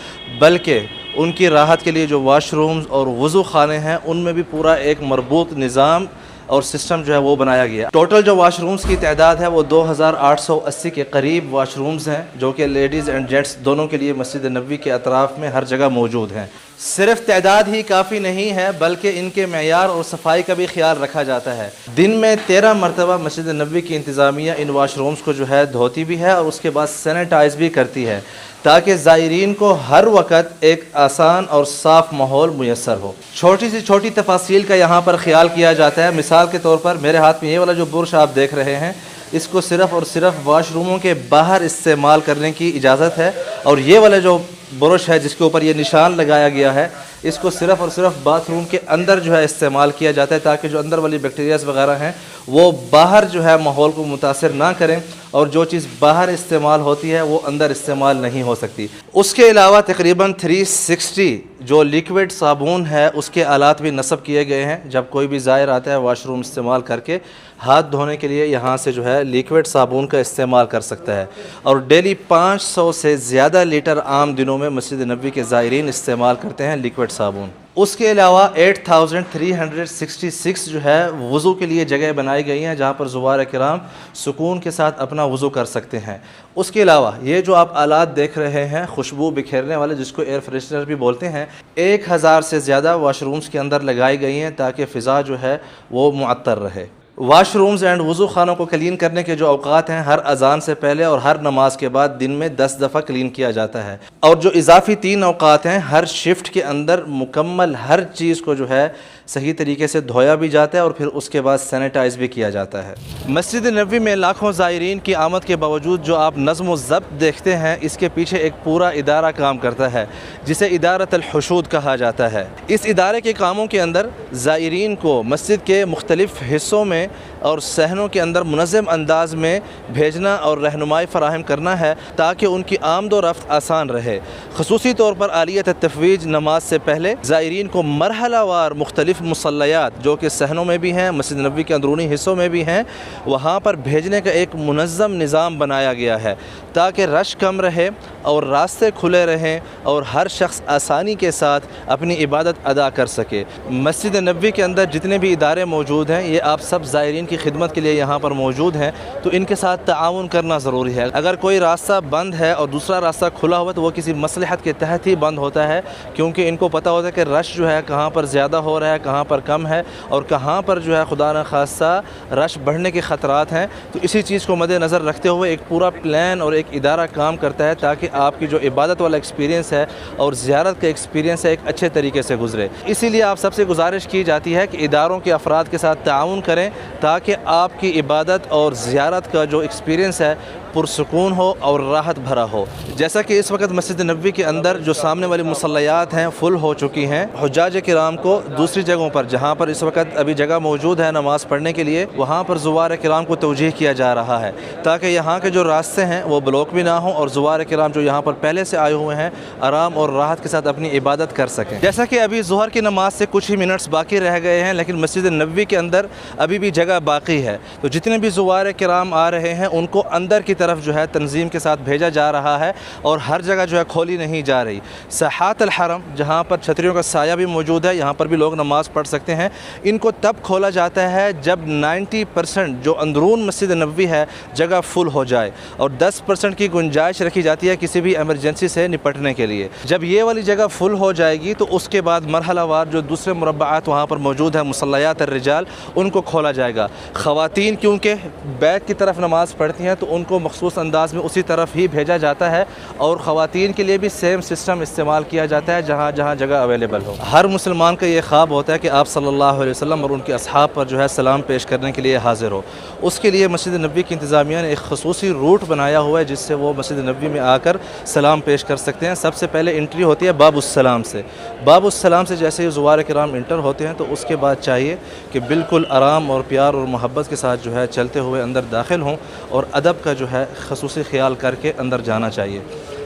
बल्कि उनकी राहत के लिए जो वाशरूम्स और वज़ू खाने हैं उनमें भी पूरा एक मरबूत निज़ाम और सिस्टम जो है वो बनाया गया। टोटल जो वाशरूम्स की तादाद है वो 2880 के करीब वाशरूम्स हैं, जो कि लेडीज़ एंड जेंट्स दोनों के लिए मस्जिद नबवी के अतराफ़ में हर जगह मौजूद हैं। सिर्फ तादाद ही काफ़ी नहीं है बल्कि इनके मेयार और सफाई का भी ख्याल रखा जाता है। दिन में 13 मरतबा मस्जिद नबवी की इंतज़ामिया इन वाशरूम्स को जो है धोती भी है और उसके बाद सैनिटाइज़ भी करती है ताकि ज़ायरीन को हर वक्त एक आसान और साफ़ माहौल मुयस्सर हो। छोटी सी छोटी तफासील का यहाँ पर ख्याल किया जाता है। मिसाल के तौर पर मेरे हाथ में ये वाला जो बुरुश आप देख रहे हैं, इसको सिर्फ़ और सिर्फ वाशरूमों के बाहर इस्तेमाल करने की इजाज़त है, और ये वाला जो बुरुश है जिसके ऊपर ये निशान लगाया गया है, इसको सिर्फ़ और सिर्फ बाथरूम के अंदर जो है इस्तेमाल किया जाता है ताकि जो अंदर वाली बैक्टीरियाज़ वगैरह हैं वो बाहर जो है माहौल को मुतासिर ना करें, और जो चीज़ बाहर इस्तेमाल होती है वो अंदर इस्तेमाल नहीं हो सकती। उसके अलावा तकरीबन 360 जो लिक्विड साबुन है उसके आलात भी नस्ब किए गए हैं। जब कोई भी ज़ायर आता है वाशरूम इस्तेमाल करके हाथ धोने के लिए यहाँ से जो है लिक्विड साबुन का इस्तेमाल कर सकता है, और डेली 500 से ज़्यादा लीटर आम दिनों में मस्जिद नबवी के ज़ायरीन इस्तेमाल करते हैं लिक्विड साबुन। उसके अलावा 8366 जो है वज़ू के लिए जगह बनाई गई हैं जहाँ पर ज़ुवार किराम सुकून के साथ अपना वज़ू कर सकते हैं। उसके अलावा ये जो आप आलात देख रहे हैं खुशबू बिखेरने वाले, जिसको एयर फ्रेशनर भी बोलते हैं, 1000 से ज़्यादा वाशरूम्स के अंदर लगाई गई हैं ताकि फ़िज़ा जो है वो मुअत्तर रहे। वाशरूम्स एंड वज़ू खानों को क्लीन करने के जो अवकात हैं, हर अजान से पहले और हर नमाज के बाद दिन में 10 दफ़ा क्लीन किया जाता है, और जो इजाफी 3 अवकात हैं हर शिफ्ट के अंदर मुकम्मल हर चीज़ को जो है सही तरीके से धोया भी जाता है और फिर उसके बाद सैनिटाइज़ भी किया जाता है। मस्जिद नबवी में लाखों ज़ायरीन की आमद के बावजूद जो आप नज़्म व ज़ब्त देखते हैं, इसके पीछे एक पूरा इदारा काम करता है जिसे इदारतुल हुशूद कहा जाता है। इस इदारे के कामों के अंदर ज़ायरीन को मस्जिद के मुख्तलिफ़ हिस्सों में और सहनों के अंदर मुनज़्ज़म अंदाज में भेजना और रहनुमाई फ़राहम करना है ताकि उनकी आमद व रफ्त आसान रहे। ख़ुसूसी तौर पर आलियत तफ़वीज नमाज से पहले ज़ायरीन को मरहलावार मुख्तलिफ़ मुसल्लयात जो कि सहनों में भी हैं, मस्जिद नबवी के अंदरूनी हिस्सों में भी हैं, वहाँ पर भेजने का एक मुनज़्ज़म निज़ाम बनाया गया है ताकि रश कम रहे और रास्ते खुले रहें और हर शख्स आसानी के साथ अपनी इबादत अदा कर सके। मस्जिद नबवी के अंदर जितने भी इदारे मौजूद हैं, ये आप सब ज़ायरीन की खिदमत के लिए यहाँ पर मौजूद हैं, तो इनके साथ ताआवुन करना ज़रूरी है। अगर कोई रास्ता बंद है और दूसरा रास्ता खुला हुआ तो वो किसी मसलहत के तहत ही बंद होता है, क्योंकि इनको पता होता है कि रश जो है कहाँ पर ज़्यादा हो रहा है, कहाँ पर कम है और कहाँ पर जो है खुदा न खास्ता रश बढ़ने के ख़तरात हैं। तो इसी चीज़ को मद्देनज़र रखते हुए एक पूरा प्लान और एक इदारा काम करता है ताकि आपकी जो इबादत वाला एक्सपीरियंस है और ज़ियारत का एक्सपीरियंस है एक अच्छे तरीके से गुजरे। इसीलिए आप सबसे गुजारिश की जाती है कि इदारों के अफराद के साथ ताउन करें ताकि आपकी इबादत और ज़ियारत का जो एक्सपीरियंस है पुरसुकून हो और राहत भरा हो। जैसा कि इस वक्त मस्जिद नबवी के अंदर जो सामने वाली मुसल्लयात हैं फुल हो चुकी हैं, हुज्जाज किराम को दूसरी जगहों पर जहाँ पर इस वक्त अभी जगह मौजूद है नमाज़ पढ़ने के लिए, वहाँ पर ज़ुवार किराम को तवजीह किया जा रहा है ताकि यहाँ के जो रास्ते हैं वो ब्लॉक भी ना हो और ज़ुवार किराम जो यहाँ पर पहले से आए हुए हैं आराम और राहत के साथ अपनी इबादत कर सकें। जैसा कि अभी ज़ुहर की नमाज से कुछ ही मिनट्स बाकी रह गए हैं, लेकिन मस्जिद नबवी के अंदर अभी भी जगह बाकी है। तो जितने भी ज़ुवार किराम आ रहे हैं उनको अंदर की तरफ जो है तंजीम के साथ भेजा जा रहा है और हर जगह जो है खोली नहीं जा रही। सहात अल हरम जहाँ पर छतरियों का साया भी मौजूद है, यहाँ पर भी लोग नमाज़ पढ़ सकते हैं। इनको तब खोला जाता है जब 90% जो अंदरून मस्जिद नबवी है जगह फुल हो जाए और 10% की गुंजाइश रखी जाती है किसी भी एमरजेंसी से निपटने के लिए। जब ये वाली जगह फुल हो जाएगी तो उसके बाद मरहलावार जो दूसरे मुरब्बात वहाँ पर मौजूद है मुसल्लयात अर्रिजाल उनको खोला जाएगा। ख़वातीन क्योंकि बैक की तरफ नमाज़ पढ़ती हैं तो उनको मखसूस अंदाज में उसी तरफ ही भेजा जाता है और ख़वातीन के लिए भी सेम सिस्टम इस्तेमाल किया जाता है जहाँ जहाँ जगह अवेलेबल हो। हर मुसलमान का ये ख्वाब होता है कि आप सल्लल्लाहु अलैहि वसल्लम और उनके अस्हाब पर जो है सलाम पेश करने के लिए हाजिर हो। उसके लिए मस्जिद नबवी की इंतज़ामिया ने एक ख़ुसूसी रूट बनाया हुआ है जिससे वो मस्जिद नबवी में आकर सलाम पेश कर सकते हैं। सबसे पहले एंट्री होती है बाबुस्सलाम से। बाबुस्सलाम से जैसे ही ज़ुवार किराम इंटर होते हैं तो उसके बाद चाहिए कि बिल्कुल आराम और प्यार और मोहब्बत के साथ जो है चलते हुए अंदर दाखिल हों और अदब का जो है ख़ुसूसी ख्याल करके अंदर जाना चाहिए।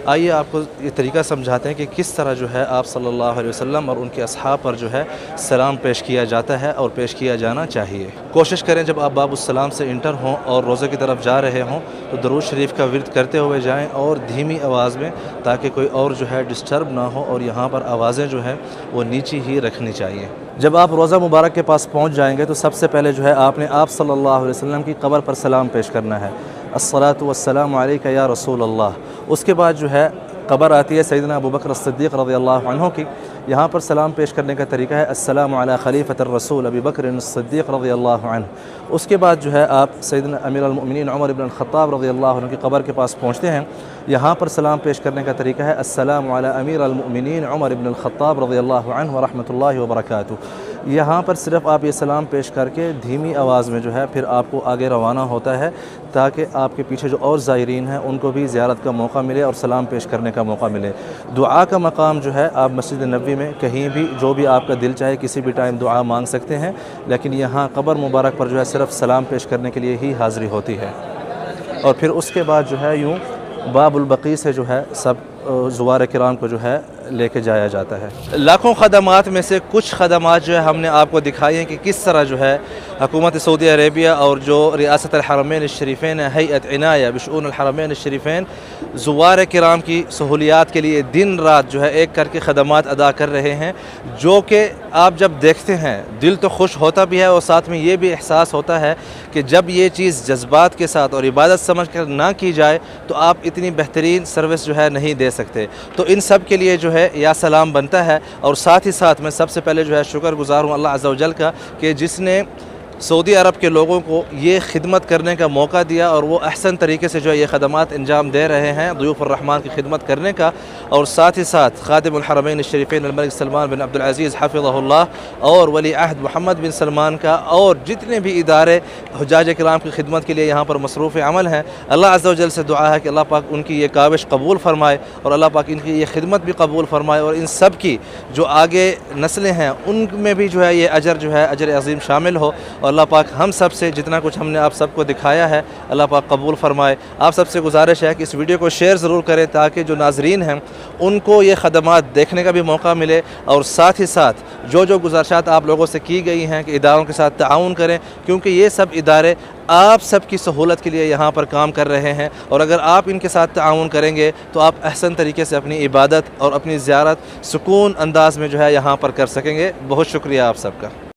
आइए आपको ये तरीका समझाते हैं कि किस तरह जो है आप सल्लल्लाहु अलैहि वसल्लम और उनके अस्हाब पर जो है सलाम पेश किया जाता है और पेश किया जाना चाहिए। कोशिश करें जब आप बाबुस्सलाम से इंटर हों और रोज़े की तरफ जा रहे हों तो दरूद शरीफ का विर्द करते हुए जाएं और धीमी आवाज़ में, ताकि कोई और जो है डिस्टर्ब ना हो और यहाँ पर आवाज़ें जो है वो नीची ही रखनी चाहिए। जब आप रोज़ा मुबारक के पास पहुँच जाएंगे तो सबसे पहले जो है आपने आप सल्लल्लाहु अलैहि वसल्लम की कब्र पर सलाम पेश करना है, अस्सलातु वस्सलामु अलैका या रसूल अल्लाह। उसके बाद जो है कब्र आती है सैयदना अबू बकर सिद्दीक़ रज़ियल्लाहु अन्हु की। यहाँ पर सलाम पेश करने का तरीका है अस्सलामु अला खलीफतिर रसूल अबी बकर सिद्दीक़ रज़ियल्लाहु अन्हु। उसके बाद जो है आप सैयदना अमीरुल मोमिनीन उमर इब्न ख़त्ताब रज़ियल्लाहु अन्हु की कब्र के पास पहुँचते हैं। यहाँ पर सलाम पेश करने का तरीका है अस्सलामु अला अमीरुल मोमिनीन उमर इब्न ख़त्ताब रज़ियल्लाहु अन्हु व रहमतुल्लाहि व बरकातुहू। यहाँ पर सिर्फ़ आप ये सलाम पेश करके धीमी आवाज़ में जो है फिर आपको आगे रवाना होता है ताकि आपके पीछे जो और ज़ायरीन हैं उनको भी ज़ियारत का मौका मिले और सलाम पेश करने का मौका मिले। दुआ का मकाम जो है आप मस्जिद नबवी में कहीं भी जो भी आपका दिल चाहे किसी भी टाइम दुआ मांग सकते हैं, लेकिन यहाँ कब्र मुबारक पर जो है सिर्फ़ सलाम पेश करने के लिए ही हाज़िरी होती है। और फिर उसके बाद जो है यूँ बाबुल बकी से जो है सब ज़ुवार किराम को जो है लेके जाया जाता है। लाखों खदमात में से कुछ खदमात जो है हमने आपको दिखाई हैं कि किस तरह जो है हुकूमत सऊदी अरेबिया और जो रियासत अल-हरमैन शरीफ़ैन हैयत इनाया बिशऊन अल-हरमैन शरीफ़ैन ज़ुवार किराम की सहूलियात के लिए दिन रात जो है एक करके खदमात अदा कर रहे हैं, जो कि आप जब देखते हैं दिल तो खुश होता भी है और साथ में ये भी एहसास होता है कि जब ये चीज़ जज्बात के साथ और इबादत समझ कर ना की जाए तो आप इतनी बेहतरीन सर्विस जो है नहीं दे सकते। तो इन सब के लिए जो है या सलाम बनता है। और साथ ही साथ मैं सबसे पहले जो है शुक्रगुज़ार हूँ अल्लाह अज़्ज़ा वजल का कि जिसने सऊदी अरब के लोगों को ये खिदमत करने का मौका दिया और वो अहसन तरीके से जो है ये खदमात अंजाम दे रहे हैं ज़ुयूफ़ुर रहमान की खिदमत करने का। और साथ ही साथ खादिमुल हरमैन शरीफ़ैन अल-मलिक सलमान बिन अब्दुल अज़ीज़ हफ़िज़हुल्लाह और वली अहद मोहम्मद बिन सलमान का और जितने भी इदारे हुज्जाज किराम की खिदमत के लिए यहाँ पर मसरूफ़ अमल हैं, अल्लाह अज़्ज़ा वजल से दुआ है कि अल्लाह पाक उनकी ये काविश कबूल फ़रमाए और अल्लाह पाक इनकी ये खिदमत भी कबूल फ़रमाए और इन सब की जो आगे नस्लें हैं उनमें भी जो है ये अजर जो है अजर अज़ीम शामिल हो। और अल्लाह पाक हम सब से जितना कुछ हमने आप सबको दिखाया है अल्लाह पाक कबूल फ़रमाए। आप सबसे गुजारिश है कि इस वीडियो को शेयर ज़रूर करें ताकि जो नाज़रीन हैं उनको ये खदमात देखने का भी मौका मिले और साथ ही साथ जो गुजारिशात आप लोगों से की गई हैं कि इदारों के साथ ताउन करें, क्योंकि ये सब इदारे आप सब की सहूलत के लिए यहाँ पर काम कर रहे हैं और अगर आप इनके साथ ताउन करेंगे तो आप अहसन तरीके से अपनी इबादत और अपनी ज़ियारत सुकून अंदाज में जो है यहाँ पर कर सकेंगे। बहुत शुक्रिया आप सबका।